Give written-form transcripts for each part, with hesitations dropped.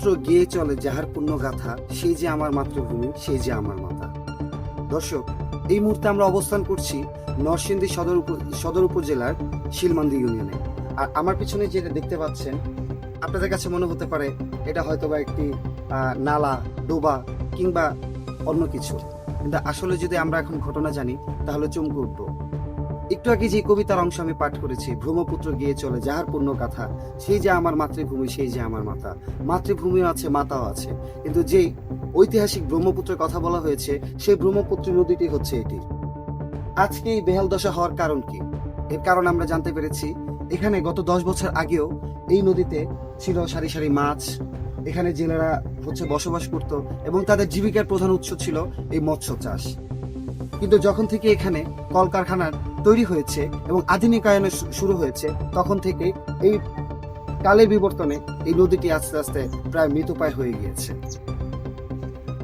ব্রহ্মপুত্র গেয়ে চলে যাহার পুণ্য গাথা, সেই যে আমার মাতৃভূমি, সেই যে আমার মাতা। দর্শক, এই মুহূর্তে আমরা অবস্থান করছি নরসিংদী সদর উপজেলার শিলমান্দি ইউনিয়নে। আর আমার পিছনে যেটা দেখতে পাচ্ছেন, আপনাদের কাছে মনে হতে পারে এটা হয়তোবা একটি নালা, ডোবা কিংবা অন্য কিছু, কিন্তু আসলে যদি আমরা এখন ঘটনা জানি তাহলে চমকে উঠবো। একটু আগে যে কবিতার অংশ আমি পাঠ করেছি, ব্রহ্মপুত্র গিয়ে চলে যাহার পুণ্য গাথা, সেই যে আমার মাতৃভূমি, সেই যে আমার মাতা। মাতৃভূমিও আছে, মাতাও আছে, কিন্তু যে ঐতিহাসিক ব্রহ্মপুত্রের কথা বলা হয়েছে, সেই ব্রহ্মপুত্র নদীটি হচ্ছে এটি। আজকে এই বেহাল দশা হওয়ার কারণ কি? এর কারণ আমরা জানতে পেরেছি, এখানে গত 10 বছর আগেও এই নদীতে ছিল সারি সারি মাছ। এখানে জেলেরা বসবাস করত এবং তাদের জীবিকার প্রধান উৎস ছিল এই মৎস্য চাষ। কিন্তু যখন থেকে এখানে কলকারখানার তৈরি হয়েছে এবং আধুনিকায়ন শুরু হয়েছে, তখন থেকে এই কালের বিবর্তনে এই নদীটি আস্তে আস্তে প্রায় মৃতপ্রায় হয়ে গিয়েছে।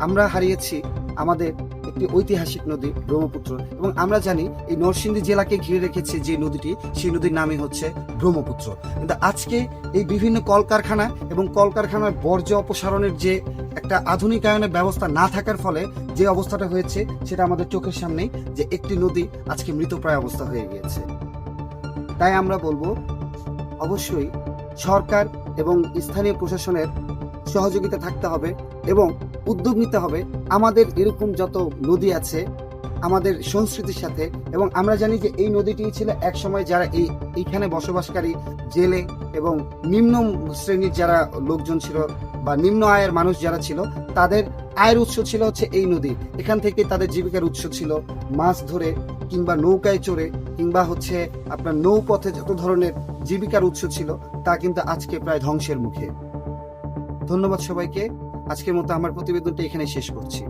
আমরা হারিয়েছি আমাদের একটি ঐতিহাসিক নদী ব্রহ্মপুত্র, এবং আমরা জানি এই নরসিংদী জেলাকে ঘিরে রেখেছে যে নদীটি, সেই নদীর নামই হচ্ছে ব্রহ্মপুত্র। কিন্তু আজকে এই বিভিন্ন কলকারখানা এবং কলকারখানার বর্জ্য অপসারণের যে একটা আধুনিকায়নের ব্যবস্থা না থাকার ফলে যে অবস্থাটা হয়েছে, সেটা আমাদের চোখের সামনেই, যে একটি নদী আজকে মৃতপ্রায় অবস্থা হয়ে গিয়েছে। তাই আমরা বলবো, অবশ্যই সরকার এবং স্থানীয় প্রশাসনের সহযোগিতা থাকতে হবে এবং উদ্যোগ নিতে হবে। আমাদের এরকম যত নদী আছে আমাদের সংস্কৃতির সাথে, এবং আমরা জানি যে এই নদীটি ছিল এক সময় যারা এইখানে বসবাসকারী জেলে এবং নিম্ন শ্রেণীর যারা লোকজন ছিল বা নিম্ন আয়ের মানুষ যারা ছিল, তাদের আয়ের উৎস ছিল হচ্ছে এই নদী। এখান থেকে তাদের জীবিকার উৎস ছিল মাছ ধরে কিংবা নৌকায় চড়ে কিংবা আপনার নৌপথে যত ধরনের জীবিকার উৎস ছিল, তা কিন্তু আজকে প্রায় ধ্বংসের মুখে। ধন্যবাদ সবাইকে। আজকের মতো আমার প্রতিবেদনটা এখানে শেষ করছি।